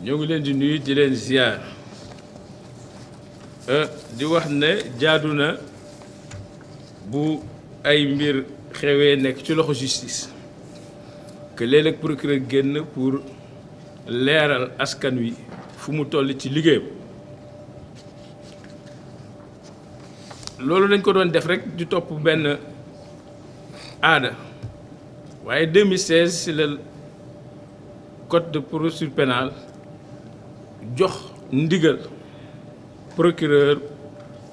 ñoo ngi leen di nuyu di leen ziar di wax ne jaadu na bu ay mbir xewee nekk ci loxo justice que léeg-léeg procureur génn pour leeral askan wi fu mu toll ci liggéeyam loolu dañ ko doon def rek di topp benn aada waaye 2016 ci la code de procédure pénale jox ndigal procureur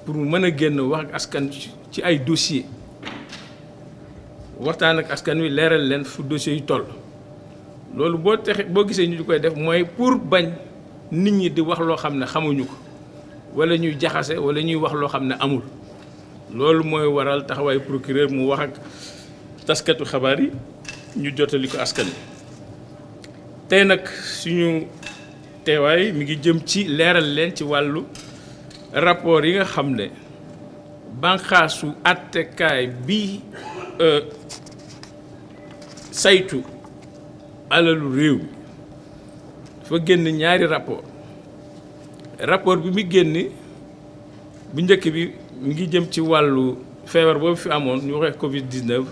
pour mu mën a génn wax ak askan ci ay dossier waxtaan ak askan wi leeral leen fu dossier yu toll loolu boo gisee ñu di koy def mooy pour bañ nit ñi di wax loo xam ne xamuñu ko wala ñuy jaxase wala ñuy wax loo xam ne amul loolu mooy waral taxawaayu procureur mu wax ak taskatu xabaar yi ñu jotali ko askan wi tey nag suñu teewaay mi ngi jëm ci leeral leen ci wàllu rapport yi nga xam ne banqaasu attekaay bi saytu alalu réew mi dafa génn ñaari rapport bi mu génn bu njëkk bi mi ngi jëm ci wàllu feebar boobu fi amoon ñu waxee Covid-19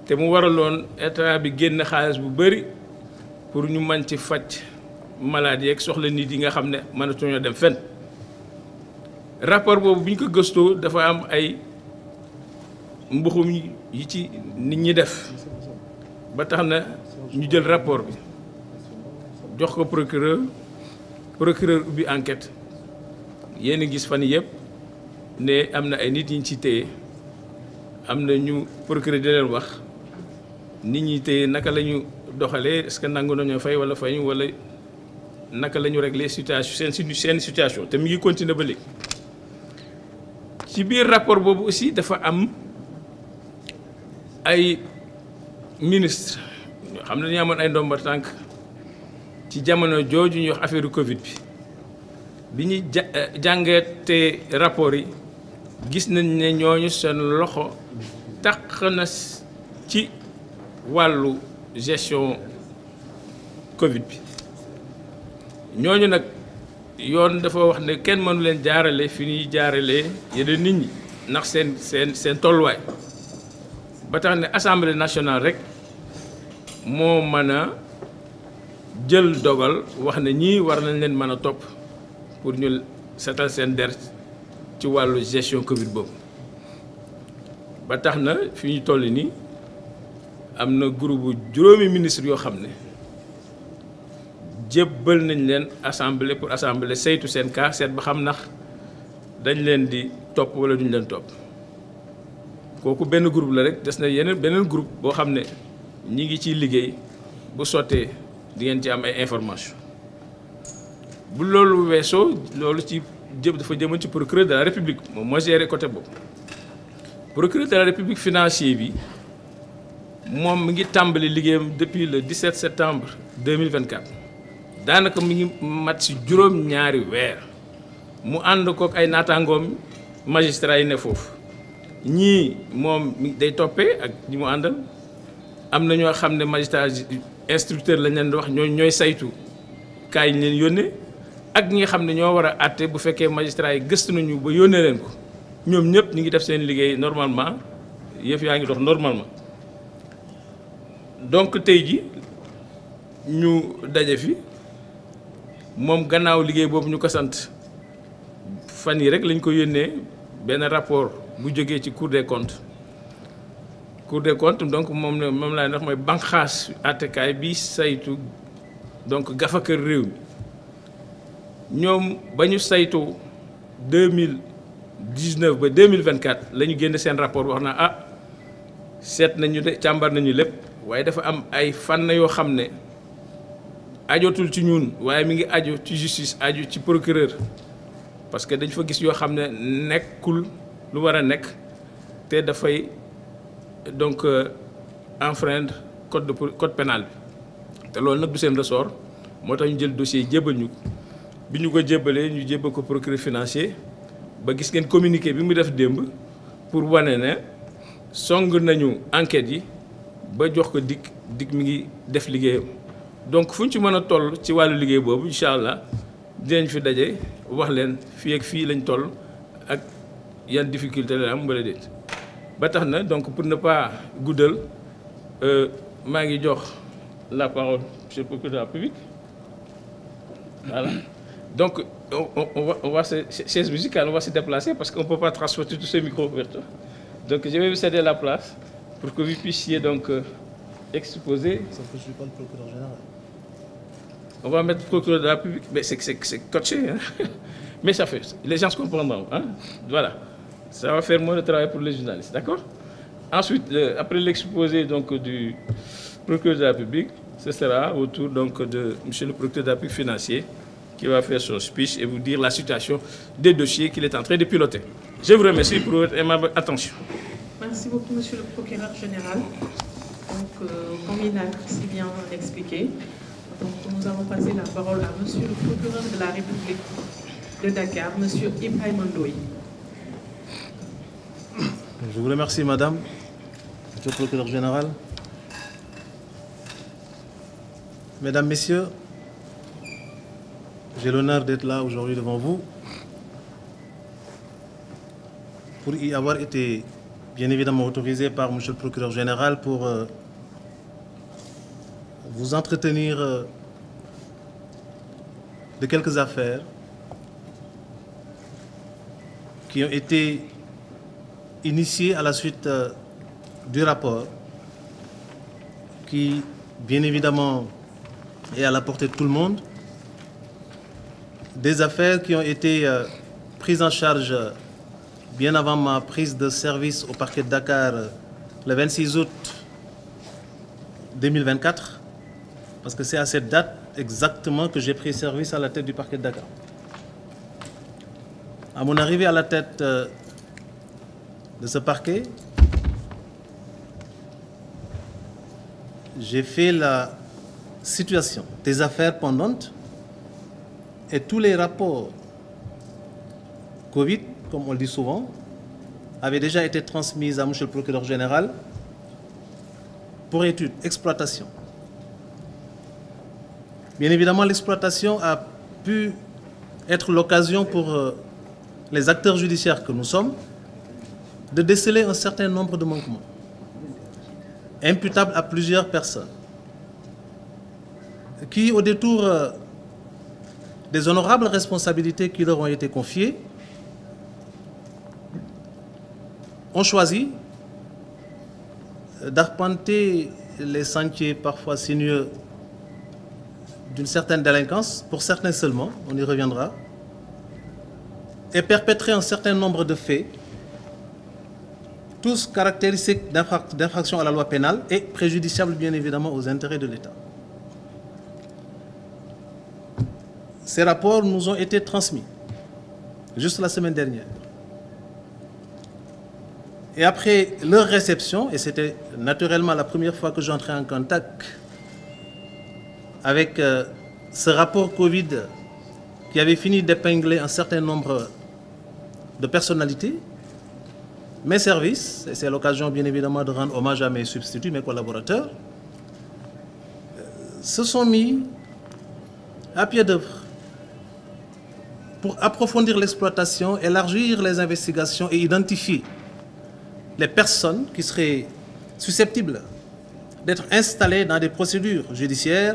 te mu waraloon état bi génn xaalis bu bari pour ñu mën ci faj malade yeeg soxla nit yi nga xam ne mënatuñoo dem fenn rapport boobu bi ñu ko gëstoo dafa am ay mbuxum yi ci nit ñi def ba tax na ñu jël rapport bi jox ko procureur ubbi enquête yéen a gis fan yëpp ne am na ay nit yi ñu ci téye am na ñu procureur di leen wax nit ñi téye naka la ñu doxalee est-ce que nangu nañoo fay wala fayu wala naka la ñu régler situation seen situation te mi ngi continuer ba léegi ci biir rapport boobu aussi dafa am ay ministre ñoo xam ne dañu amoon ay ndomba tànk ci jamono jooju ñuy wax affaire Covid bi ñuy jàngatee rapport yi gis nañ ne ñooñu seen loxo taq na ci wàllu gestion Covid bi ñooñu nag yoon dafa wax ne kenn mënu leen jaarale fi ñuy jaaralee yeneen nit ñi ndax seen tolluwaay ba tax ne assemblée nationale rek moo mën a jël dogal wax ne ñii war nañ leen mën a topp pour ñu setal seen der ci wàllu gestion Covid boobu ba tax na fi ñu toll nii am na groupe bu juróomi ministre yoo xam ne jébbal nañ leen assemblée pour assemblée saytu seen cas seet ba xam ndax dañ leen di topp wala duñ leen topp kooku benn groupe la rek des na beneen groupe boo xam ne ñi ngi ciy liggéey bu sottee di ngeen ci am ay information bu loolu weesoo loolu ci dafa jëmoon ci procureur de la république moom moo géré côté boobu procureur de la république financier bi moom mi ngi tàmbali liggéeyam depuis le 17 septembre 2024 daanaka mi ngi mat si juróom-ñaari weer mu ànd kook ay naataangoom magistrat yi ne foofu ñii moom day toppee ak ñi mu àndal am na ñoo xam ne magistrat instructeur lañ leen di wax ñooy saytu kaay ñu leen yónnee ak ñi nga xam ne ñoo war a àtte bu fekkee magistrat yi gëstu nañu ba yónnee leen ko ñoom ñëpp ñu ngi def seen liggéey normalement yëf yaa ngi dox normalement donc tey ji ñu daje fi moom gannaaw liggéey boobu ñu ko sant fan yi rek lañ ko yónnee benn rapport bu jógee ci Cour des comptes donc moom laa wax mooy banqaas àttekaay bi saytu donc gafakër réew mi ñoom ba ñu saytu 2019 ba 2024 la ñu génn seen rapport wax na seet nañu de càmbar nañu lépp waaye dafa am ay fànn yoo xam ne ajotul ci ñun waaye mi ngi aju ci justice aju ci procureur parce que dañ fa gis yoo xam ne nekkul lu war a nekk te dafay donc enfreindre code pénal bi te loolu nag du seen ressort moo tax ñu jël dossier jébbal ñu ko bi ñu ko jébbalee ñu jébbal ko procureur financier ba gis ngeen communiqué bi mu def démb pour wane ne song nañu enquête yi ba jox ko dik mi ngi def liggéeyam donc fu ñu ci mën a toll ci wàllu liggéey boobu incha allah dinañ fi daje wax leen fii ak fii lañ toll ak yan difficulté la am wala déet ba tax na donc pour ne pas guddal maa ngi jox la parole monsieur le procureur de la République voilà donc on va se chaise musicale on va se déplacer parce qu'on ne peut pas transporter tous ces micros vers toi. Donc je vais vous céder la place pour que vous puissiez donc exposer. Sauf que je ne suis pas le procureur général. On va mettre le procureur de la République, mais c'est coaché, hein? Mais ça fait, les gens se comprendront. Hein? Voilà, ça va faire moins de travail pour les journalistes, d'accord? Ensuite, après l'exposé donc du procureur de la République, ce sera au tour donc de monsieur le procureur de la République financier qui va faire son speech et vous dire la situation des dossiers qu'il est en train de piloter. Je vous remercie pour votre aimable attention. Merci beaucoup, monsieur le procureur général. Donc, comme il a si bien expliqué, donc, nous allons passer la parole à monsieur le procureur de la République de Dakar, monsieur Ibrahima Ndoye. Je vous remercie, madame, monsieur le procureur général. Mesdames, messieurs, j'ai l'honneur d'être là aujourd'hui devant vous pour y avoir été bien évidemment autorisé par monsieur le procureur général pour vous entretenir de quelques affaires qui ont été initiées à la suite du rapport qui, bien évidemment, est à la portée de tout le monde. Des affaires qui ont été prises en charge bien avant ma prise de service au parquet de Dakar le 26 août 2024, parce que c'est à cette date exactement que j'ai pris service à la tête du parquet de Dakar. À mon arrivée à la tête de ce parquet, j'ai fait la situation des affaires pendantes et tous les rapports Covid, comme on le dit souvent, avaient déjà été transmis à monsieur le procureur général pour étude, exploitation. Bien évidemment, l'exploitation a pu être l'occasion pour les acteurs judiciaires que nous sommes de déceler un certain nombre de manquements imputables à plusieurs personnes qui, au détour des honorables responsabilités qui leur ont été confiées, ont choisi d'arpenter les sentiers parfois sinueux d'une certaine délinquance, pour certains seulement, on y reviendra, et perpétrer un certain nombre de faits, tous caractéristiques d'infraction à la loi pénale et préjudiciables bien évidemment aux intérêts de l'État. Ces rapports nous ont été transmis juste la semaine dernière. Et après leur réception, et c'était naturellement la première fois que j'entrais en contact avec ce rapport Covid qui avait fini d'épingler un certain nombre de personnalités, mes services, et c'est l'occasion bien évidemment de rendre hommage à mes substituts, mes collaborateurs, se sont mis à pied d'œuvre pour approfondir l'exploitation, élargir les investigations et identifier les personnes qui seraient susceptibles d'être installées dans des procédures judiciaires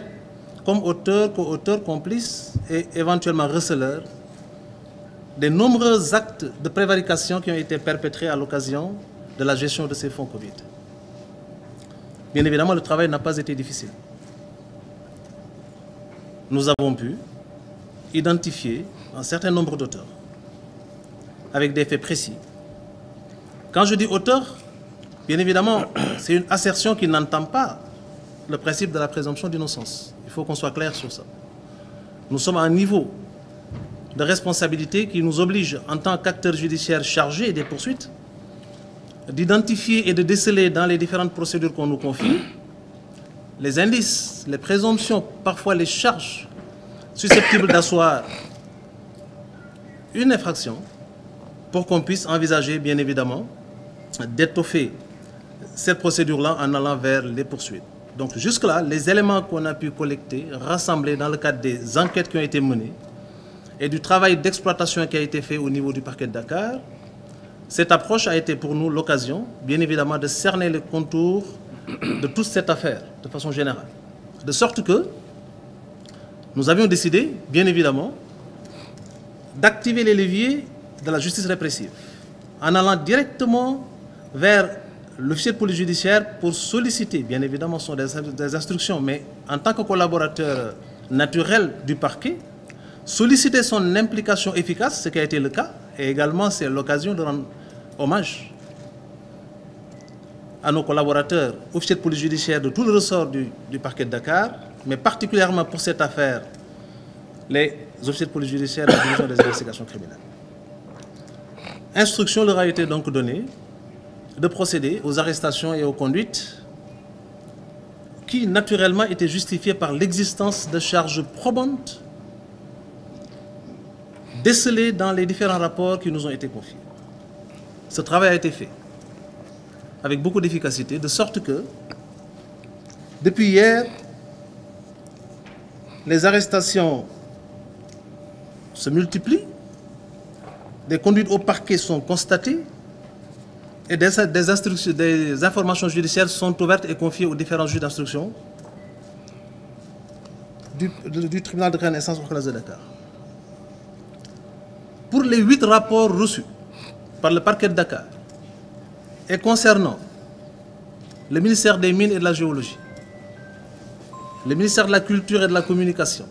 comme auteurs, co-auteurs, complices et éventuellement receleurs des nombreux actes de prévarication qui ont été perpétrés à l'occasion de la gestion de ces fonds Covid. Bien évidemment, le travail n'a pas été difficile. Nous avons pu identifier un certain nombre d'auteurs avec des faits précis. Quand je dis auteur, bien évidemment, c'est une assertion qui n'entend pas le principe de la présomption d'innocence. Il faut qu'on soit clair sur ça. Nous sommes à un niveau de responsabilité qui nous oblige, en tant qu'acteurs judiciaires chargés des poursuites, d'identifier et de déceler dans les différentes procédures qu'on nous confie les indices, les présomptions, parfois les charges susceptibles d'asseoir une infraction pour qu'on puisse envisager, bien évidemment, d'étoffer cette procédure-là en allant vers les poursuites. Donc jusque-là, les éléments qu'on a pu collecter, rassembler dans le cadre des enquêtes qui ont été menées et du travail d'exploitation qui a été fait au niveau du parquet de Dakar, cette approche a été pour nous l'occasion, bien évidemment, de cerner les contours de toute cette affaire, de façon générale. De sorte que nous avions décidé, bien évidemment, d'activer les leviers de la justice répressive, en allant directement vers l'officier de police judiciaire pour solliciter, bien évidemment, ce sont des instructions, mais en tant que collaborateur naturel du parquet, solliciter son implication efficace, ce qui a été le cas, et également c'est l'occasion de rendre hommage à nos collaborateurs, officiers de police judiciaire de tout le ressort du parquet de Dakar, mais particulièrement pour cette affaire, les officiers de police judiciaire de la division des investigations criminelles. Instruction leur a été donc donnée de procéder aux arrestations et aux conduites qui, naturellement, étaient justifiées par l'existence de charges probantes décelées dans les différents rapports qui nous ont été confiés. Ce travail a été fait avec beaucoup d'efficacité, de sorte que, depuis hier, les arrestations se multiplient, des conduites au parquet sont constatées et des informations judiciaires sont ouvertes et confiées aux différents juges d'instruction du tribunal de grande instance hors classe de Dakar. Pour les 8 rapports reçus par le parquet de Dakar et concernant le ministère des Mines et de la Géologie, le ministère de la Culture et de la Communication,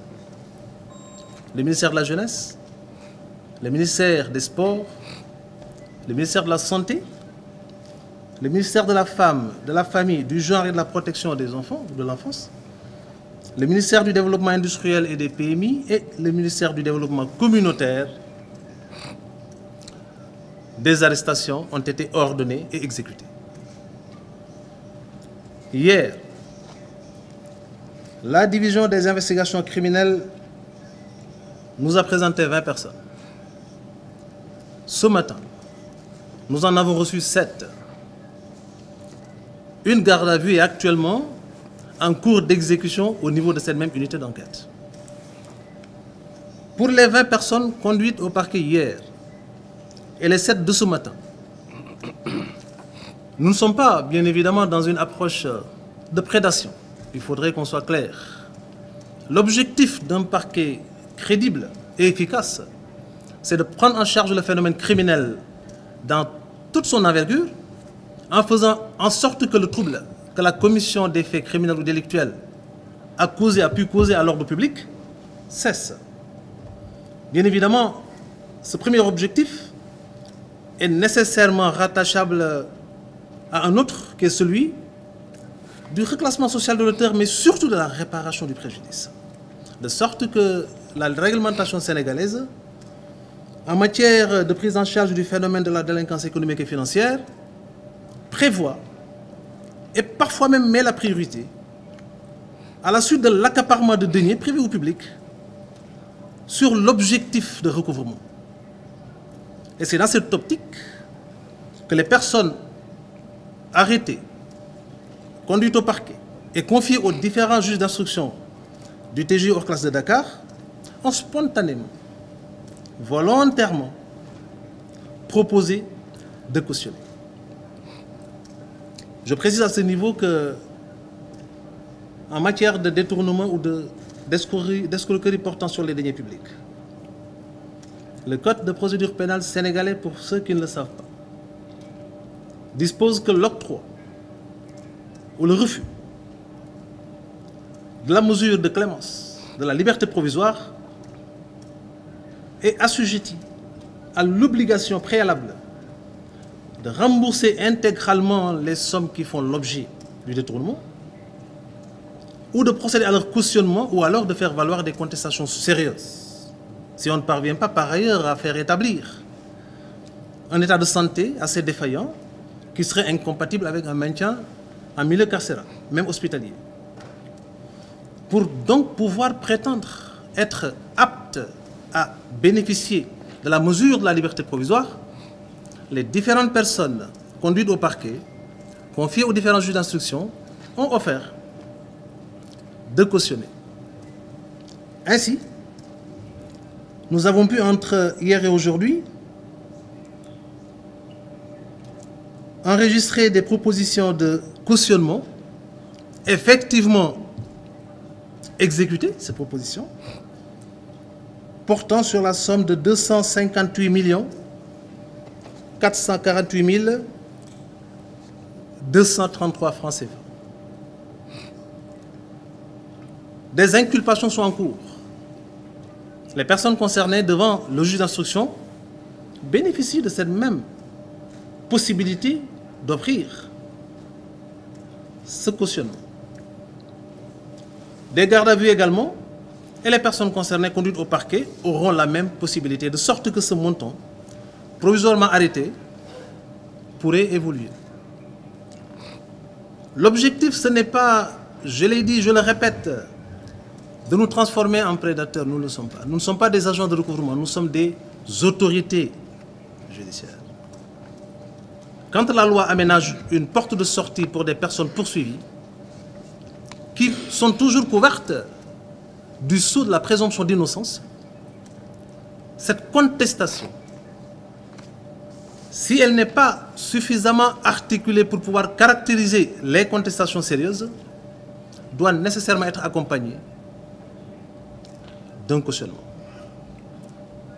le ministère de la Jeunesse, le ministère des Sports, le ministère de la Santé, le ministère de la Femme, de la Famille, du Genre et de la Protection des enfants, de l'enfance, le ministère du Développement industriel et des PMI et le ministère du Développement communautaire, des arrestations ont été ordonnées et exécutées. Hier, la division des investigations criminelles nous a présenté 20 personnes. Ce matin, nous en avons reçu 7. Une garde à vue est actuellement en cours d'exécution au niveau de cette même unité d'enquête. Pour les 20 personnes conduites au parquet hier et les 7 de ce matin, nous ne sommes pas, bien évidemment, dans une approche de prédation. Il faudrait qu'on soit clair. L'objectif d'un parquet crédible et efficace, c'est de prendre en charge le phénomène criminel dans toute son envergure, en faisant en sorte que le trouble que la commission des faits criminels ou délictuels a pu causer à l'ordre public cesse. Bien évidemment, ce premier objectif est nécessairement rattachable à un autre, qui est celui du reclassement social de l'auteur, mais surtout de la réparation du préjudice. De sorte que la réglementation sénégalaise, en matière de prise en charge du phénomène de la délinquance économique et financière, prévoit et parfois même met la priorité à la suite de l'accaparement de deniers privés ou publics sur l'objectif de recouvrement. Et c'est dans cette optique que les personnes arrêtées, conduites au parquet et confiées aux différents juges d'instruction du TGI hors classe de Dakar ont spontanément, volontairement proposé de cautionner. Je précise à ce niveau que, en matière de détournement ou d'escroquerie portant sur les deniers publics, le Code de procédure pénale sénégalais, pour ceux qui ne le savent pas, dispose que l'octroi ou le refus de la mesure de clémence de la liberté provisoire est assujetti à l'obligation préalable de rembourser intégralement les sommes qui font l'objet du détournement, ou de procéder à leur cautionnement, ou alors de faire valoir des contestations sérieuses. Si on ne parvient pas par ailleurs à faire établir un état de santé assez défaillant qui serait incompatible avec un maintien en milieu carcéral, même hospitalier. Pour donc pouvoir prétendre être apte à bénéficier de la mesure de la liberté provisoire, les différentes personnes conduites au parquet, confiées aux différents juges d'instruction, ont offert de cautionner. Ainsi, nous avons pu, entre hier et aujourd'hui, enregistrer des propositions de cautionnement, effectivement exécutées, ces propositions, portant sur la somme de 258 448 233 francs CFA. Des inculpations sont en cours. Les personnes concernées devant le juge d'instruction bénéficient de cette même possibilité d'offrir ce cautionnement. Des gardes à vue également, et les personnes concernées conduites au parquet auront la même possibilité, de sorte que ce montant, provisoirement arrêté, pourrait évoluer. L'objectif, ce n'est pas, je l'ai dit, je le répète, de nous transformer en prédateurs. Nous ne le sommes pas. Nous ne sommes pas des agents de recouvrement, nous sommes des autorités judiciaires. Quand la loi aménage une porte de sortie pour des personnes poursuivies, qui sont toujours couvertes du sceau de la présomption d'innocence, cette contestation, si elle n'est pas suffisamment articulée pour pouvoir caractériser les contestations sérieuses, doit nécessairement être accompagnée d'un cautionnement.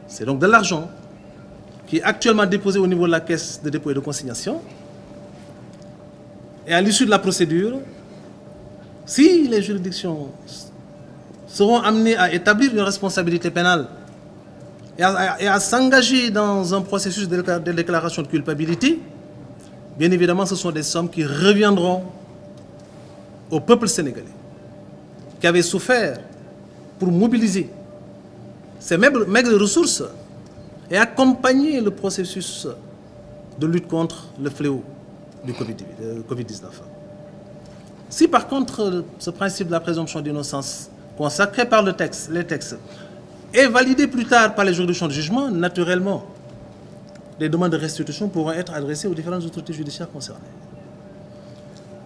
C'est donc de l'argent qui est actuellement déposé au niveau de la caisse de dépôt et de consignation. Et à l'issue de la procédure, si les juridictions seront amenées à établir une responsabilité pénale et à s'engager dans un processus de déclaration de culpabilité, bien évidemment, ce sont des sommes qui reviendront au peuple sénégalais, qui avait souffert pour mobiliser ces maigres ressources et accompagner le processus de lutte contre le fléau du Covid-19. Si par contre ce principe de la présomption d'innocence consacré par les textes est validé plus tard par les juridictions de jugement, naturellement, des demandes de restitution pourront être adressées aux différentes autorités judiciaires concernées.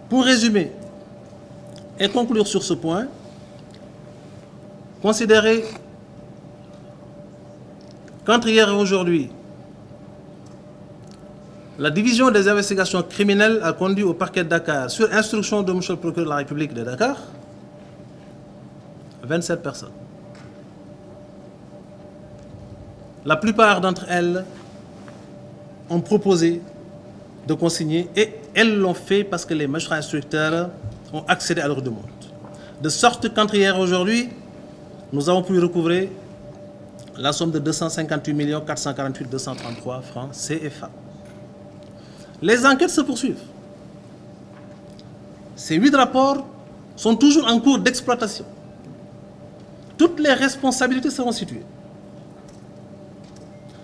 Pour résumer et conclure sur ce point, considérez qu'entre hier et aujourd'hui, la division des investigations criminelles a conduit au parquet de Dakar, sur instruction de M. le procureur de la République de Dakar, 27 personnes. La plupart d'entre elles ont proposé de consigner et elles l'ont fait parce que les magistrats instructeurs ont accédé à leur demande. De sorte qu'entre hier et aujourd'hui, nous avons pu recouvrer la somme de 258 448 233 francs CFA. Les enquêtes se poursuivent. Ces 8 rapports sont toujours en cours d'exploitation. Toutes les responsabilités seront situées.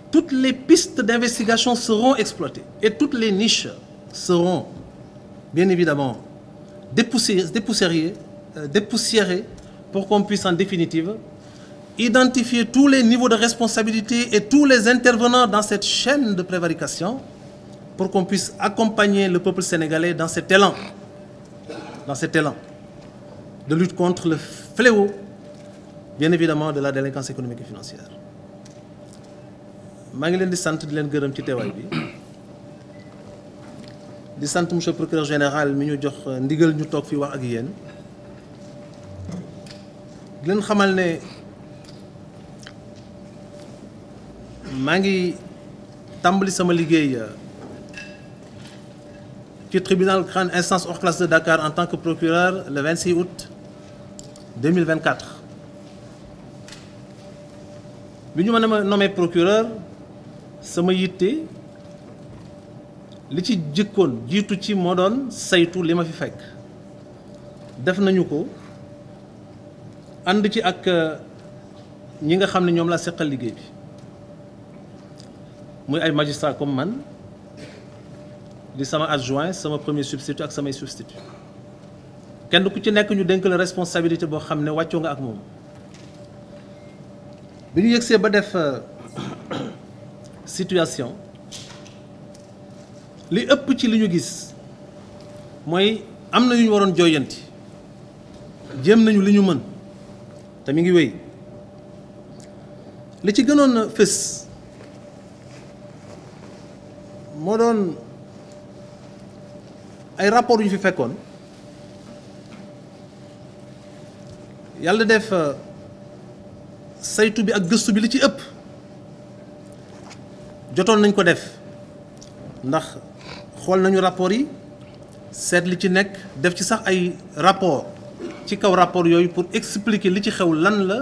Toutes les pistes d'investigation seront exploitées et toutes les niches seront, bien évidemment, dépoussiérées pour qu'on puisse en définitive identifier tous les niveaux de responsabilité et tous les intervenants dans cette chaîne de prévarication pour qu'on puisse accompagner le peuple sénégalais dans cet élan de lutte contre le fléau, bien évidemment, de la délinquance économique et financière. Je ngi leen di sant di leen gërëm ci teewaay bi di sant monsieur le procureur général mi ñu jox ndigal ñu toog fii wax ak yéen di leen xamal ne maa ngi tàmbali sama liggéey ci tribunal grande instance hors classe de Dakar en tant que procureur le 26 août 2024 bi ñu ma nommé procureur sama yitte li ci jëkkoon jiitu ci moo doon saytu li ma fi fekk def nañu ko ànd ci ak ñi nga xam ne ñoom laa seqal liggéey bi muy ay magistrat comme man di sama adjoint sama premier substitut ak samay substitut kenn ku ci nekk ñu dénk la responsabilité boo xam ne wàccoo nga ak moom bi ñu yëgsee ba def situation li ëpp ci li ñu gis mooy am na yu ñu waroon jooyanti jéem nañu li ñu mën te mi ngi wéy li ci gënoon a fës moo doon ay rapport yu fi fekkoon yàlla def saytu bi ak gëstu bi li ci ëpp jotoon nañ ko def ndax xool nañu rapport yi seet li ci nekk def ci sax ay rapport ci kaw rapport yooyu pour expliquer li ci xew lan la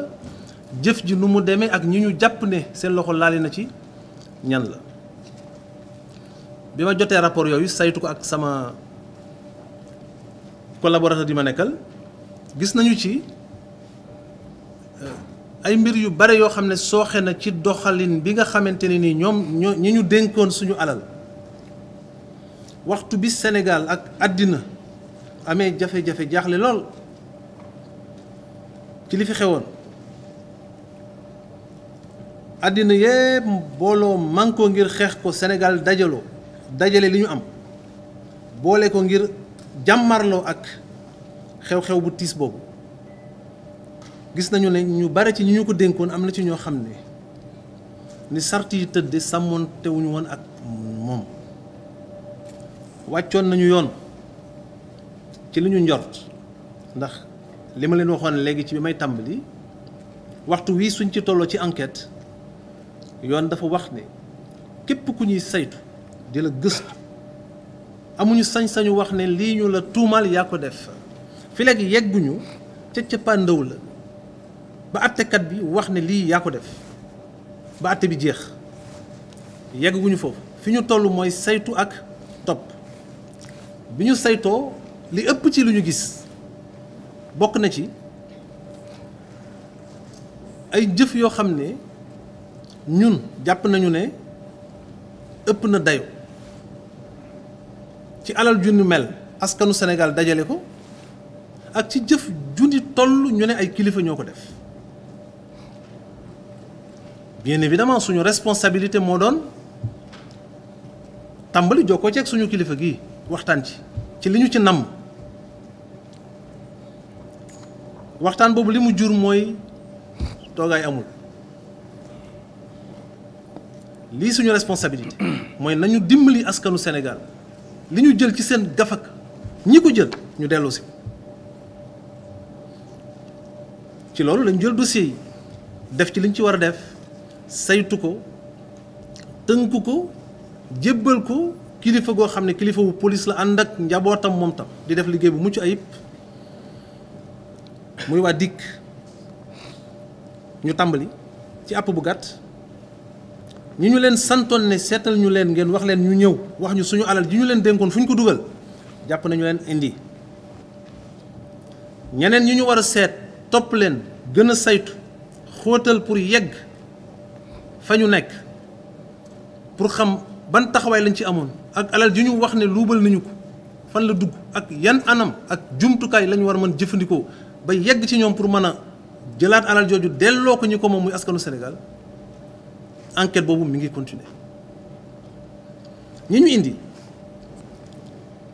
jëf ji nu mu demee ak ñi ñu jàpp ne seen loxo laali na ci ñan la bi ma jotee rapport yooyu saytu ko ak sama collaborateur di ma nekkal gis nañu ci ay mbir yu bare yoo xam ne sooxe na ci doxalin bi nga xamante ne ni ñoom ñi ñu dénkoon suñu alal waxtu bi Sénégal ak àddina amee jafe-jafe jaaxle lool ci li fi xewoon àddina yépp booloo mànkoo ngir xeex ko Sénégal dajale li ñu am boole ko ngir jàmmarloo ak xew-xew bu tiis boobu gis nañu ne ñu bare ci ñi ñu ko dénkoon am na ci ñoo xam ne ni sart yi tëdde sàmmoon tewuñu woon ak moom wàccoon nañu yoon ci li ñu njort ndax li ma leen waxoon léegi ci bi may tàmbali waxtu wii suñ ci tolloo ci enquête yoon dafa wax ne képp ku ñuy saytu di la gëstu amuñu sañ-sañu wax ne lii ñu la tuumaal yaa ko def fi léegi yegguñu ca cëppaandaw la ba àttekat bi wax ne lii yaa ko def ba àtte bi jeex yegguñu foofu fi ñu toll mooy saytu ak topp bi ñu saytoo li ëpp ci lu ñu gis bokk na ci ay jëf yoo xam ne ñun jàpp nañu ne ëpp na dayo ci alal junni mel askanu Sénégal dajale ko ak ci jëf junni toll ñu ne ay kilifa ñoo ko def bien évidemment suñu responsabilité moo doon tàmbali jokkoo ci ak suñu kilifa gi waxtaan ci li ñu ci namm waxtaan boobu li mu jur mooy toogaay amul lii suñu responsabilité mooy nañu dimbali askanu Sénégal li ñu jël ci seen gafak ñi ko jël ñu delloo si ci loolu lañ jël dossier yi def ci liñ ci war a def saytu ko tënk ko jébbal ko kilifa goo xam ne kilifa wu police la ànd ak njabootam moom tam di def liggéey bu mucc ayib muy waa DIC ñu tàmbali ci àpp bu gàtt ñi ñu leen santoon ne seetal ñu leen ngeen wax leen ñu ñëw wax ñu suñu alal ji ñu leen dénkoon fu ñu ko dugal jàpp nañu leen indi ñeneen ñi ñu war a seet topp leen gën a saytu xóotal pour yegg fa ñu nekk pour xam ban taxawaay lañ ci amoon ak alal ji ñu wax ne luubal nañu ko fan la dugg ak yan anam ak jumtukaay la ñu war a mën jëfandikoo ba yegg ci ñoom pour mën a jëlaat alal jooju delloo ko ñu ko moom muy askanu Sénégal enquête boobu mi ngi continuer ñi ñu indi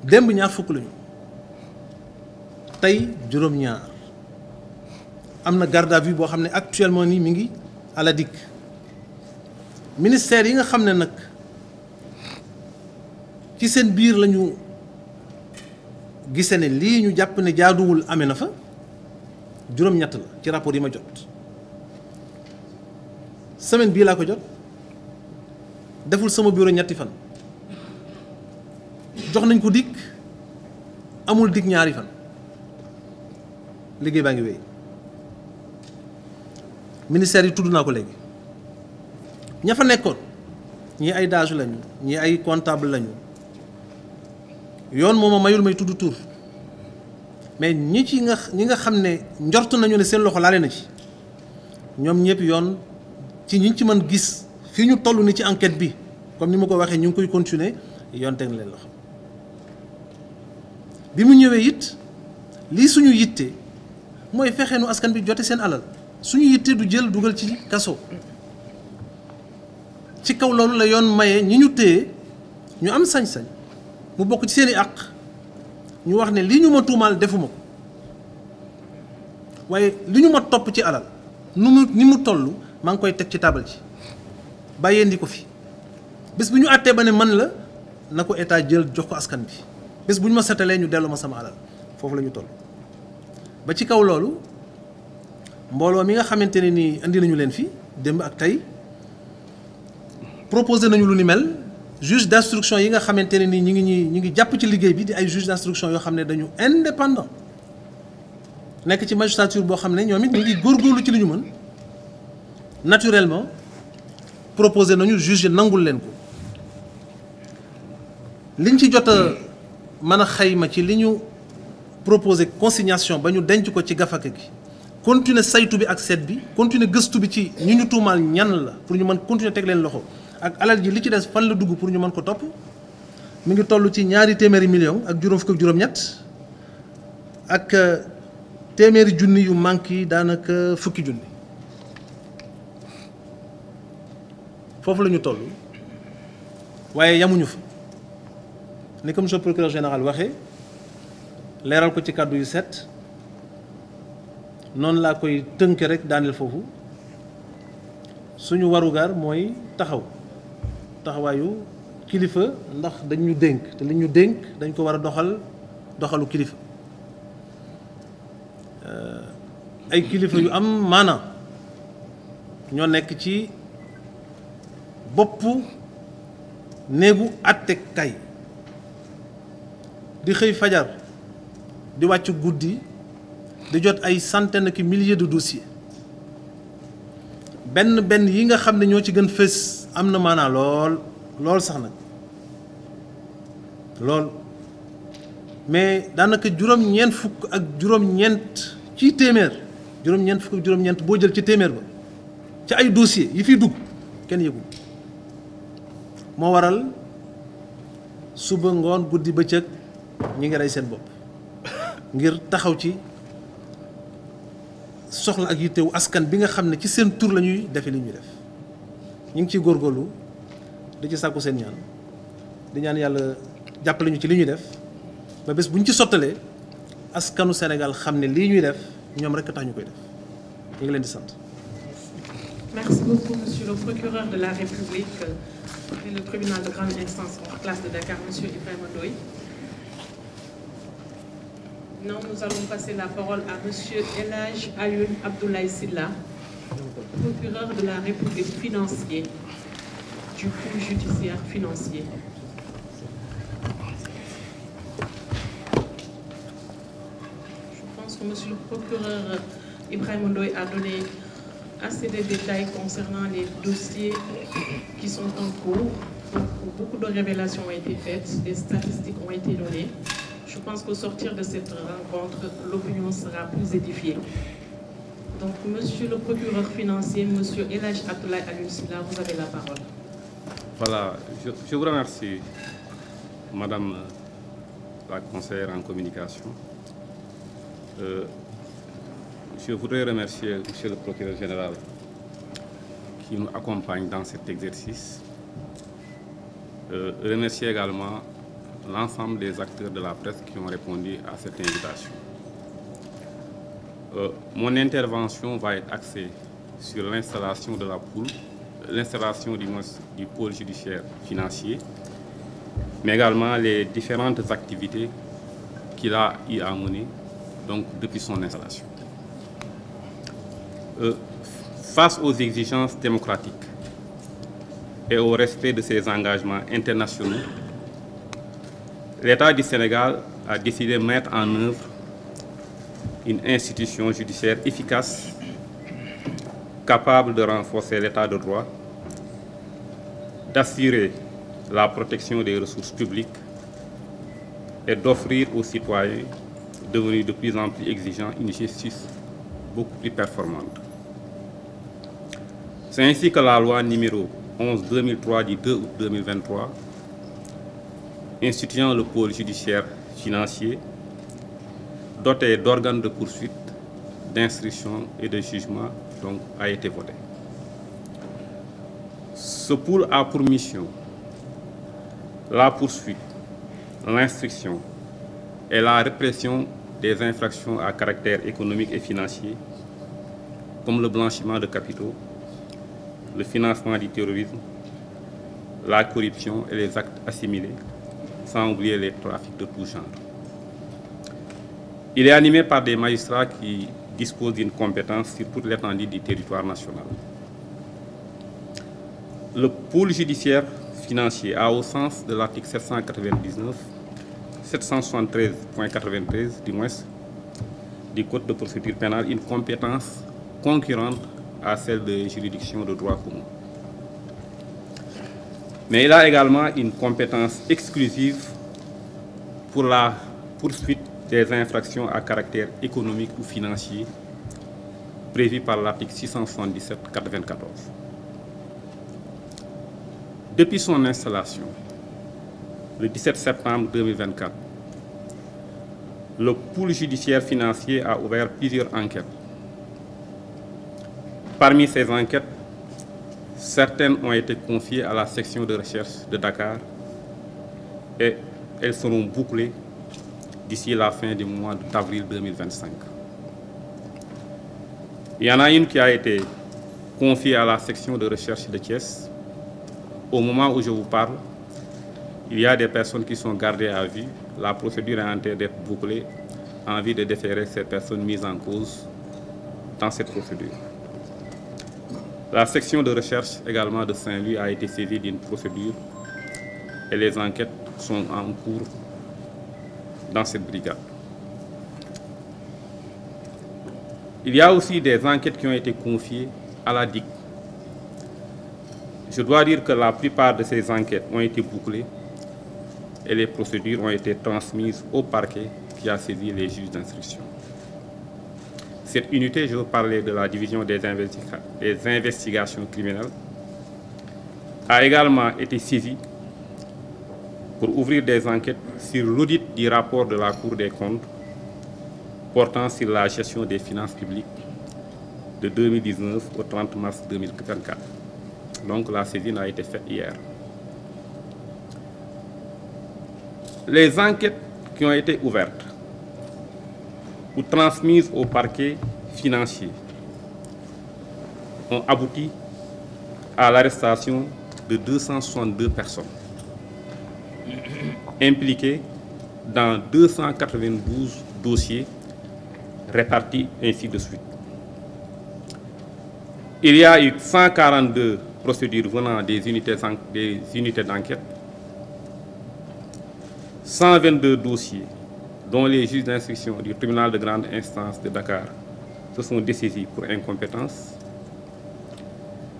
démb ñaar fukk lañu tey juróom-ñaar am na garde à vue boo xam ne actuellement nii mi ngi à la DIC ministère yi nga xam ne nag ci seen biir la ñu gise ne lii ñu jàpp ne jaaduwul amee na fa juróom-ñett la ci rapport yi ma jot semaine bii laa ko jot deful sama bureau ñetti fan jox nañ ko DIC amul DIC ñaari fan liggéey baa ngi wéy ministère yi tudd naa ko léegi ña fa nekkoon ñii ay DAGE lañu ñii ay comptable lañu yoon mooma mayul may tudd tur mais ñi nga xam ne njort nañu ne seen loxo laale na ci ñoom ñëpp yoon ci ñi ci mën gis fii ñu toll ni ci enquête bi comme ni ma ko waxee ñu ngi koy continuer yoon teg na leen loxo bi mu ñëwee it lii suñu yitte mooy fexe nu askan bi jote seen alal suñu yitte du jël dugal ci kaso ci kaw loolu la yoon maye ñi ñu téye ñu am sañ-sañ mu bokk ci seeni àq ñu wax ne lii ñu ma tuumaal defuma ko waaye li ñu ma topp ci alal ni mu toll maa ngi koy teg ci taabal ci bàyyeendi ko fi bés bu ñu àttee ba ne man la na ko état jël jox ko askan bi bés bu ñu ma setalee ñu dellu ma sama alal foofu la ñu toll. ba ci kaw loolu mbooloo mi nga xamante ne nii indi nañu leen fi démb ak tey proposé nañu lu ni mel juge d'instruction yi nga xamante ne nii ñi ngi jàpp ci liggéey bi di ay juge d'instruction yoo xam ne dañu indépendant nekk ci magistrature boo xam ne ñoom it ñu ngi góorgóorlu ci li ñu mën naturellement proposé nañu juge nangul leen ko liñ ci jot a mën a xayma ci li ñu proposé consignation ba ñu denc ko ci gafaka gi continuer saytu bi ak seet bi continuer gëstu bi ci ñu tuumaal ñan la pour ñu mën continuer teg leen loxo ak alal ji li ci des fan la dugg pour ñu mën ko topp mi ngi toll ci 200 millions ak juróom fukk ak juróom-ñett ak téeméeri junni yu manque yi daanaka fukki junni foofu la ñu toll waaye yamuñu fa ni comme monsieur le procureur général waxee leeral ko ci kàddu yu set noonu laa koy tënke rek daaneel foofu suñu warugar mooy taxawaayu kilifa ndax dañ ñu dénk te li ñu dénk dañ ko war a doxalu kilifa ay kilifa yu am maanaam ñoo nekk ci boppu néegu àttekaay di xëy fajar di wàcc guddi di jot ay centaines ki milliers de dossiers benn yi nga xam ne ñoo ci gën fës am na maanaa lool sax nag lool mais daanaka juróom-ñeent fukk ak juróom-ñeent ci téeméer juróom-ñeent fukk ak juróom-ñeent boo jël ci téeméer ba ci ay dossiers yi fiy dugg kenn yëgul moo waral suba ngoon guddi bëccëg ñi ngi rey seen bopp ngir taxaw ci soxla ak yittewu askan bi nga xam ne ci seen tur la ñuy defe li ñuy def ñu ngi ciy góorgóorlu di ci sàkku seen ñaan di ñaan yàlla jàppale ñu ci li ñuy def ba bés bu ñu ci sottalee askanu Sénégal xam ne lii ñuy def ñoom rekk tax ñu koy def ñu ngi leen di sant. Merci beaucoup, Monsieur le procureur de la République et le tribunal de grande instance hors classe de Dakar, Monsieur Ibrahima Ndoye. Non, nous allons passer la parole à Monsieur El Hadj Alioune Abdoulaye Sylla, procureur de la République financier du pôle judiciaire financier. Je pense que Monsieur le procureur Ibrahima Ndoye a donné assez de détails concernant les dossiers qui sont en cours. Donc, beaucoup de révélations ont été faites, des statistiques ont été données. Je pense qu'au sortir de cette rencontre, l'opinion sera plus édifiée. Donc, Monsieur le procureur financier, Monsieur El Hadj Abdoulaye Alioune Sylla, vous avez la parole. Voilà, je vous remercie, Madame la conseillère en communication. Je voudrais remercier Monsieur le procureur général qui nous accompagne dans cet exercice. Remercier également l'ensemble des acteurs de la presse qui ont répondu à cette invitation. Mon intervention va être axée sur l'installation de la poule, l'installation du pôle judiciaire financier, mais également les différentes activités qu'il a eu à mener donc, depuis son installation. Face aux exigences démocratiques et au respect de ses engagements internationaux, l'État du Sénégal a décidé de mettre en œuvre une institution judiciaire efficace, capable de renforcer l'État de droit, d'assurer la protection des ressources publiques et d'offrir aux citoyens devenus de plus en plus exigeants une justice beaucoup plus performante. C'est ainsi que la loi numéro 11/2003 du 2 août 2023 instituant le pôle judiciaire financier, doté d'organes de poursuite, d'instruction et de jugement, donc, a été voté. Ce pôle a pour mission la poursuite, l'instruction et la répression des infractions à caractère économique et financier, comme le blanchiment de capitaux, le financement du terrorisme, la corruption et les actes assimilés, sans oublier les trafics de tout genre. Il est animé par des magistrats qui disposent d'une compétence sur toute l'étendue du territoire national. Le pôle judiciaire financier a, au sens de l'article 773.93 du moins du Code de procédure pénale, une compétence concurrente à celle des juridictions de droit commun. Mais il a également une compétence exclusive pour la poursuite des infractions à caractère économique ou financier prévues par l'article 677-94. Depuis son installation, le 17 septembre 2024, le pôle judiciaire financier a ouvert plusieurs enquêtes. Parmi ces enquêtes, certaines ont été confiées à la section de recherche de Dakar et elles seront bouclées d'ici la fin du mois d'avril 2025. Il y en a une qui a été confiée à la section de recherche de Thiès. Au moment où je vous parle, il y a des personnes qui sont gardées à vue. La procédure est en train d'être bouclée en vue de déférer ces personnes mises en cause dans cette procédure. La section de recherche également de Saint-Louis a été saisie d'une procédure et les enquêtes sont en cours dans cette brigade. Il y a aussi des enquêtes qui ont été confiées à la DIC. Je dois dire que la plupart de ces enquêtes ont été bouclées et les procédures ont été transmises au parquet qui a saisi les juges d'instruction. Cette unité, je veux parler de la division des investigations criminelles, a également été saisie pour ouvrir des enquêtes sur l'audit du rapport de la Cour des comptes portant sur la gestion des finances publiques de 2019 au 30 mars 2024. Donc la saisine a été faite hier. Les enquêtes qui ont été ouvertes ou transmises au parquet financier ont abouti à l'arrestation de 262 personnes impliquées dans 292 dossiers répartis ainsi de suite. Il y a eu 142 procédures venant des unités d'enquête, 122 dossiers dont les juges d'instruction du tribunal de grande instance de Dakar se sont dessaisis pour incompétence,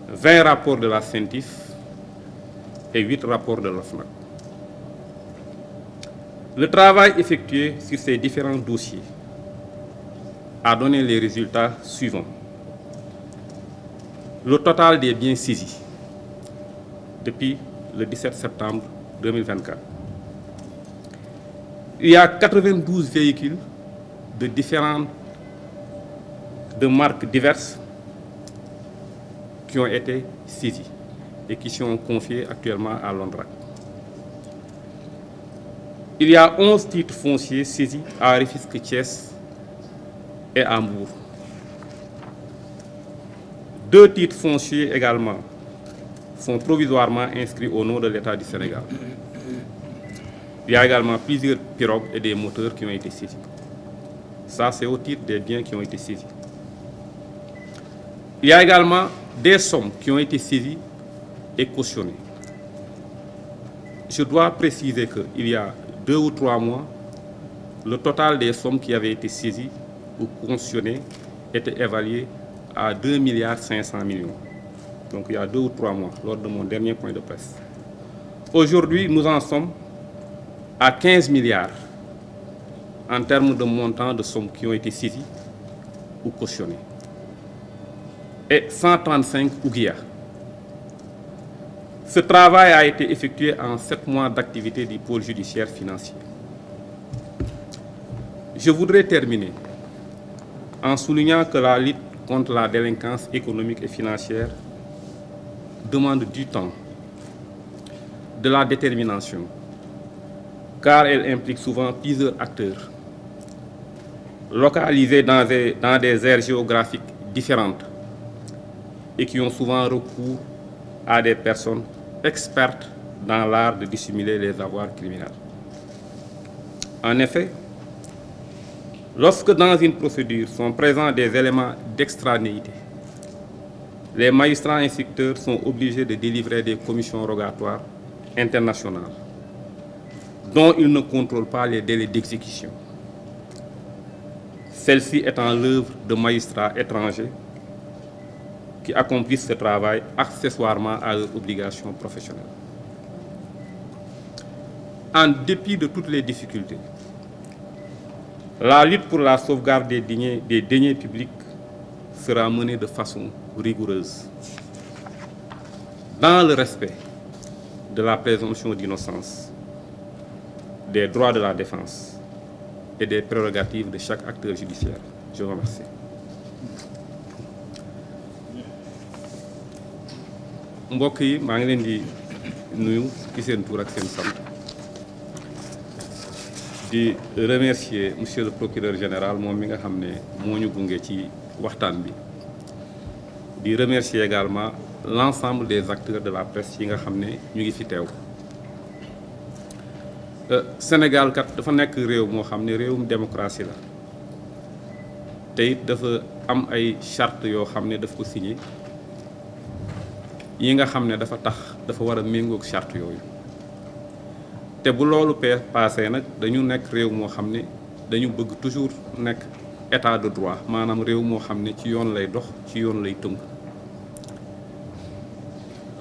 20 rapports de la CENTIF et 8 rapports de l'OFNAC. Le travail effectué sur ces différents dossiers a donné les résultats suivants. Le total des biens saisis depuis le 17 septembre 2024. Il y a 92 véhicules de marques diverses qui ont été saisis et qui sont confiés actuellement à l'ONDRAC. Il y a 11 titres fonciers saisis à Rufisque, Thiès et à Mbour. 2 titres fonciers également sont provisoirement inscrits au nom de l'État du Sénégal. Il y a également plusieurs pirogues et des moteurs qui ont été saisis. Ça, c'est au titre des biens qui ont été saisis. Il y a également des sommes qui ont été saisies et cautionnées. Je dois préciser qu'il y a 2 ou 3 mois, le total des sommes qui avaient été saisies ou cautionnées était évalué à 2,5 milliards. Donc il y a 2 ou 3 mois, lors de mon dernier point de presse. Aujourd'hui, nous en sommes à 15 milliards en termes de montant de sommes qui ont été saisies ou cautionnées. Et 135 ouguiya. Ce travail a été effectué en 7 mois d'activité du pôle judiciaire financier. Je voudrais terminer en soulignant que la lutte contre la délinquance économique et financière demande du temps, de la détermination, car elle implique souvent plusieurs acteurs. localisés dans des aires géographiques différentes et qui ont souvent recours à des personnes expertes dans l'art de dissimuler les avoirs criminels. En effet, lorsque dans une procédure sont présents des éléments d'extranéité, les magistrats instructeurs sont obligés de délivrer des commissions rogatoires internationales dont ils ne contrôlent pas les délais d'exécution, celle-ci étant l'œuvre de magistrats étrangers qui accomplissent ce travail accessoirement à leurs obligations professionnelles. En dépit de toutes les difficultés, la lutte pour la sauvegarde des deniers publics sera menée de façon rigoureuse, dans le respect de la présomption d'innocence, des droits de la défense et des prérogatives de chaque acteur judiciaire. Je vous remercie. mbokk yi maa ngi leen di nuyu ci seen tur ak seen sant di remercier monsieur le procureur général moom mi nga xam ne moo ñu gunge ci waxtaan bi di remercier également l'ensemble des acteurs de la presse yi nga xam ne ñu ngi fi teew. Sénégal kat dafa nekk réew moo xam ne réewum démocratie la te it dafa am ay charte yoo xam ne daf ko signé yi nga xam ne dafa tax dafa war a méngoog charte yooyu te bu loolu passé nag dañu nekk réew moo xam ne dañu bëgg toujours nekk état de droit maanaam réew moo xam ne ci yoon lay dox ci yoon lay tënk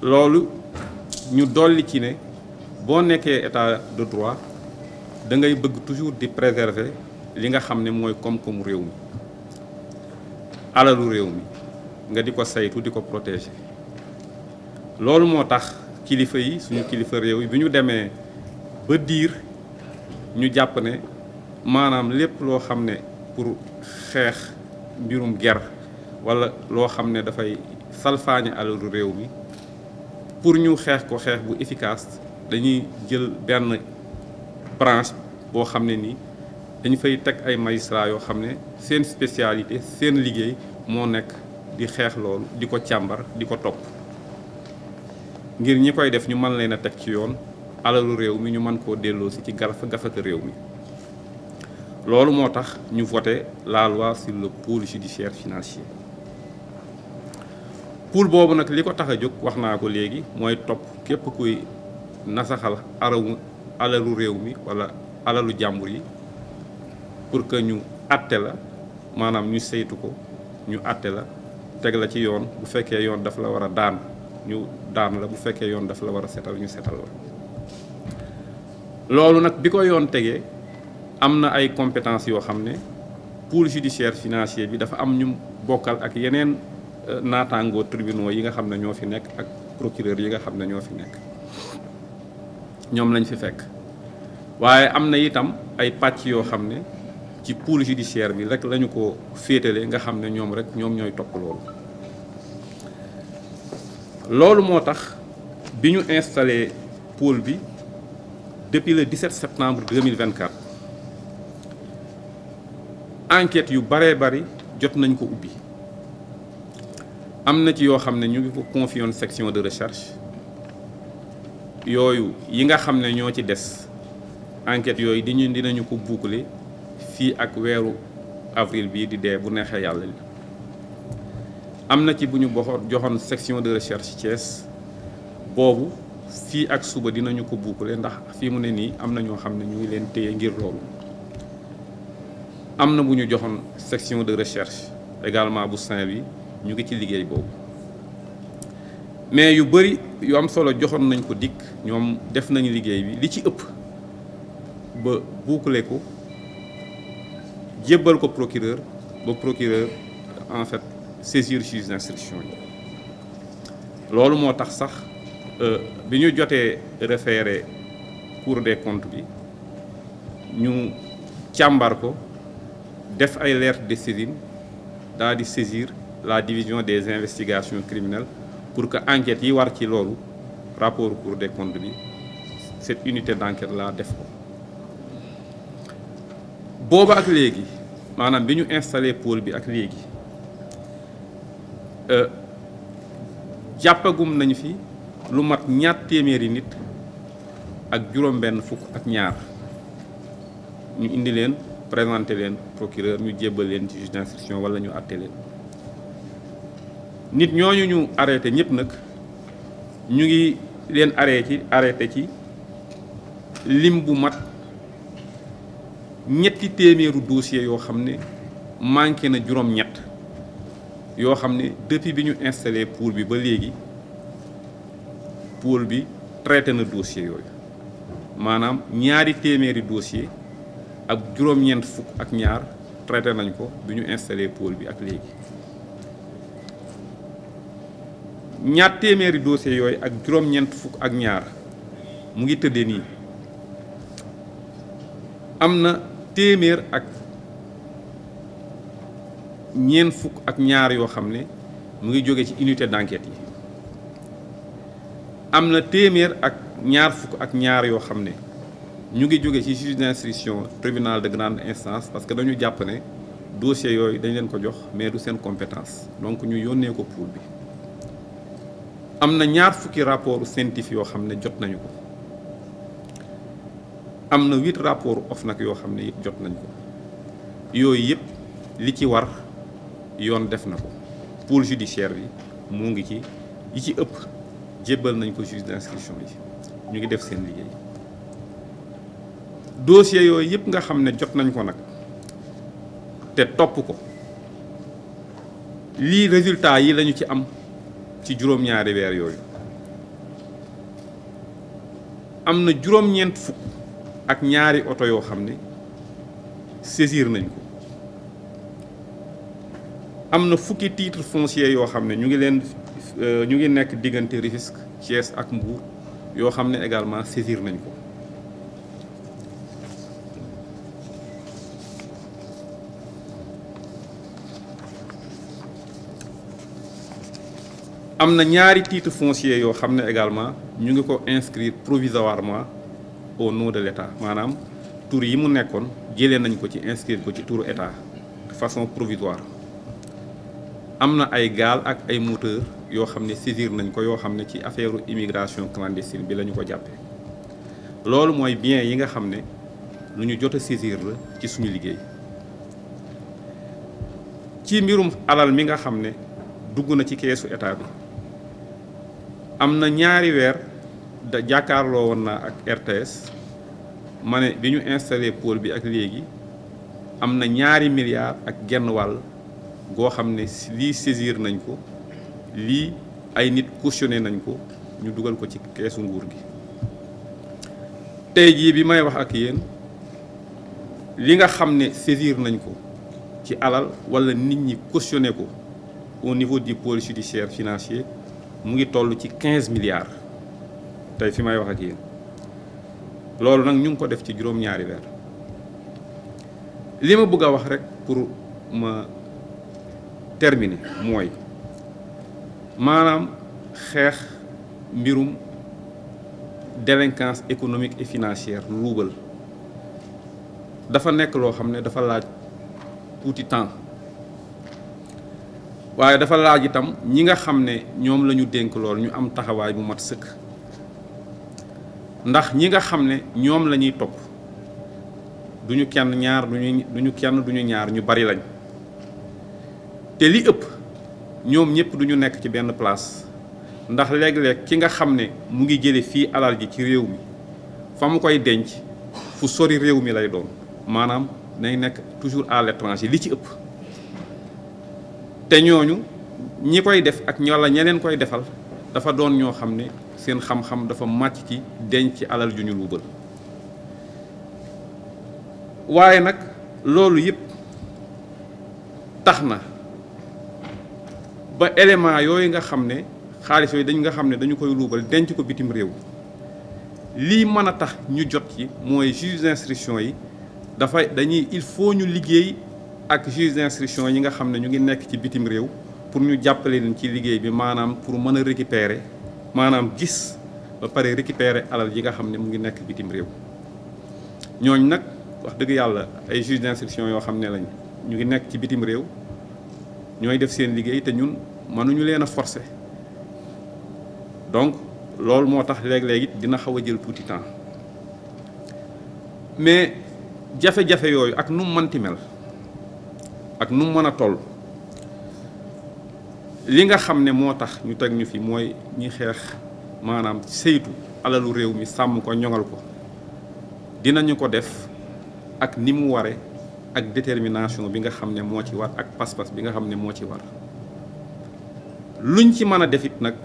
loolu ñu dolli ci ne boo nekkee état de droit da ngay bëgg toujours di préserver li nga xam ne mooy koom-koomu réew mi alalu réew mi nga di ko saytu di ko protéger loolu moo tax kilifa yi suñu kilifa réew yi bi ñu demee ba diir ñu jàpp ne maanaam lépp loo xam ne pour xeex mbirum ger walla loo xam ne dafay salfaañe alalu réew mi pour ñu xeex ko xeex bu efficace dañuy jël benn branche boo xam ne nii dañu fay teg ay magistrats yoo xam ne seen spécialité seen liggéey moo nekk di xeex loolu di ko càmbar di ko topp ngir ñi koy def ñu mën leen a teg ci yoon alalu réew mi ñu mën koo delloosi ci gafaka réew mi loolu moo tax ñu voté la loi sur le pôle judiciaire financier pôle boobu nag li ko tax a jóg wax naa ko léegi mooy topp képp kuy nasaxal alalu réew mi walla alalu jàmbur yi pour que ñu àtte la maanaam ñu saytu ko ñu àtte la teg la ci yoon bu fekkee yoon daf la war a daan ñu daan la bu fekkee yoon daf la war a setal ñu setal la loolu nag bi ko yoon tegee am na ay compétences yoo xam ne pôle judiciaire financier bi dafa am ñu bokkal ak yeneen naataangoo tribunaux yi nga xam ne ñoo fi nekk ak procureur yi nga xam ne ñoo fi nekk ñoom lañ fi fekk waaye am na itam ay pàcc yoo xam ne ci pôle judiciaire bi rek lañu ko féetale nga xam ne ñoom rek ñoom ñooy topp loolu moo tax bi ñu installé pôle bi depuis le 17 septembre 2024 enquête yu baree bari jot nañ ko ubbi am na ci yoo xam ne ñu ngi ko confié woon section de recherche yooyu yi nga xam ne ñoo ci des enquête yooyu dinañu ko boucler fii ak weeru avril bii di dee bu neexee yàlla li am na ci bu ñu joxoon section de recherche Thiès boobu fii ak suba dinañu ko boucler ndax fii mu ne nii am na ñoo xam ne ñu ngi leen téye ngir loolu am na bu ñu joxoon section de recherche également bu Saint-Louis ñu ngi ci liggéey boobu mais yu bari yu am solo joxoon nañ ko dikk ñoom def nañu liggéey bi li ci ëpp ba boucler ko jébbal ko procureur ba procureur en fait saisir juge d'instruction yi loolu moo tax sax bi ñu jotee référé Cour des comptes bi ñu càmbar ko def ay lettres de saisine daal di saisir la division des investigations criminelles pour que enquête yi war ci loolu rapport Cour des comptes bi cette unité d'enquête là def ko booba ak léegi maanaam bi ñu installé pôle bi ak léegi jàppagum nañu fi lu mat ñaar téeméeri nit ak juróom-benn fukk ak ñaar ñu indi leen présenté leen procureur ñu jébbal leen ci juge d'instruction wala ñu àtte leen nit ñooñu ñu arrêté ñëpp nag ñu ngi leen arrêté ci lim bu mat ñetti téeméeru dossier yoo xam ne manqué na juróom-ñett yoo xam ne depuis bi ñu installé pôle bi ba léegi pôle bi traité na dossier yooyu maanaam ñaari téeméeri dossier ak juróom-ñeent fukk ak ñaar traité nañ ko bi ñu installé pôle bi ak léegi ñaar téeméeri dossier yooyu ak juróom-ñeent fukk ak ñaar mu ngi tëddee nii am na téeméer ak ñeent fukk ak ñaar yoo xam ne mu ngi jóge ci unité d'enquête yi am na téeméer ak ñaar fukk ak ñaar yoo xam ne ñu ngi jóge ci juge d'instruction tribunal de grande instance parce que dañu jàpp ne dossier yooyu dañ leen ko jox mais du seen compétence donc ñu yónnee ko pôle bi am na ñaar fukki rapport scientifique yoo xam ne jot nañu ko am na 8 rapports OFNAC yoo xam ne it jot nañ ko yooyu yëpp li ci war yoon def na ko pôle judiciaire bi mu ngi ci yi ci ëpp jébbal nañ ko juge d'instruction yi ñu ngi def seen liggéey dossier yooyu yëpp nga xam ne jot nañ ko nag te topp ko lii résultat yi lañu ci am ci juróom-ñaari weer yooyu am na juróom-ñeent fukk ak ñaari oto yoo xam ne saisir nañ ko am na fukki titre foncier yoo xam ne ñu ngi nekk diggante Rufisque Thiès ak Mbour yoo xam ne également saisir nañ ko am na ñaari titre foncier yoo xam ne également ñu ngi ko inscrire provisoirement au nom de l'État maanaam tur yi mu nekkoon jëlee nañ ko ci inscrire ko ci turu État de façon provisoire am na ay gaal ak ay moteur yoo xam ne saisir nañ ko yoo xam ne ci affaire immigration clandestine bi la ñu ko jàppee loolu mooy bien yi nga xam ne lu ñu jot a saisir la ci suñu liggéey ci mbirum alal mi nga xam ne dugg na ci keesu État bi am na ñaari weer da jàkkaarloo woon naa ak RTS ma ne bi ñu installé pôle bi ak léegi am na 2 milliards ak genn wàll goo xam ne lii saisir nañ ko lii ay nit cautionné nañ ko ñu dugal ko ci keesu nguur gi tey jii bi may wax ak yéen li nga xam ne saisir nañ ko ci alal walla nit ñi cautionné ko au niveau du pôle judiciaire financier mu ngi toll ci 15 milliards tey fi may wax ak yéen loolu nag ñu ngi ko def ci juróom-ñaari weer li ma bëgg a wax rek pour ma terminer mooy maanaam xeex mbirum délinquance économique et financière luubal dafa nekk loo xam ne dafa laaj tuuti temps waaye dafa laaj itam ñi nga xam ne ñoom la ñu dénk lool ñu am taxawaay bu mat sëkk ndax ñi nga xam ne ñoom la ñuy topp duñu kenn ñaar duñu ñaar ñu bari lañ te li ëpp ñoom ñëpp duñu nekk ci benn place ndax léeg-léeg ki nga xam ne mu ngi jële fii alal ji ci réew mi fa mu koy denc fu sori réew mi lay doon maanaam day nekk toujours à l'étranger li ci ëpp te ñooñu ñi koy def ak walla ñeneen koy defal dafa doon ñoo xam ne seen xam-xam dafa màcc ci denc ci alal ju ñu luubal waaye nag loolu yëpp tax na ba élément yooyu nga xam ne xaalis yooyu dañ nga xam ne dañu koy luubal denc ko bitim réew lii mën a tax ñu jot ci mooy juge d'instruction yi il faut ñu liggéey ak juge d'instruction yi nga xam ne ñu ngi nekk ci bitim réew pour ñu jàppale leen ci liggéey bi maanaam pour mën a récupérer maanaam gis ba pare récupérer alal yi nga xam ne mu ngi nekk bitim réew ñooñ nag wax dëgg yàlla ay juge d'instruction yoo xam ne lañ ñu ngi nekk ci bitim réew ñooy def seen liggéey te ñun mënuñu leen a forcer donc loolu moo tax léeg-léeg it dina xaw a jël tuuti temps mais jafe-jafe yooyu ak nu mu mënti mel ak nu mu mën a toll li nga xam ne moo tax ñu teg ñu fi mooy ñi xeex maanaam saytu alalu réew mi sàmm ko ñoŋal ko dinañu ko def ak ni mu ware ak détermination bi nga xam ne moo ci war ak pas-pas bi nga xam ne moo ci war luñ ci mën a def it nag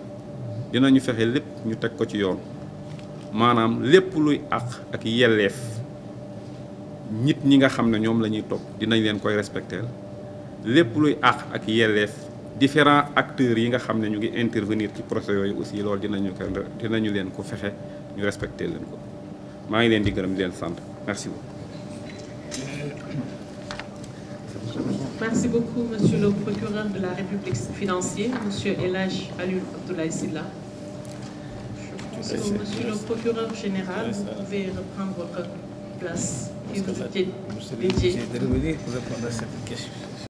dinañu fexe lépp ñu teg ko ci yoon maanaam lépp luy àq ak yelleef nit ñi nga xam ne ñoom la ñuy topp dinañ leen koy respecter lépp luy àq ak yelleef différents acteurs yi nga xam ne ñu ngi intervenir ci procès yooyu aussi loolu dinañu leen ko fexe ñu respecter leen ko maa ngi leen di gërëm di leen sant merci beaucoup. Merci beaucoup, Monsieur le procureur de la République financier, Monsieur El Hadji Alioune Abdoulaye Sylla. Monsieur le procureur général, vous pouvez reprendre votre place qui vous était dédiée. De revenir pour répondre à cette question.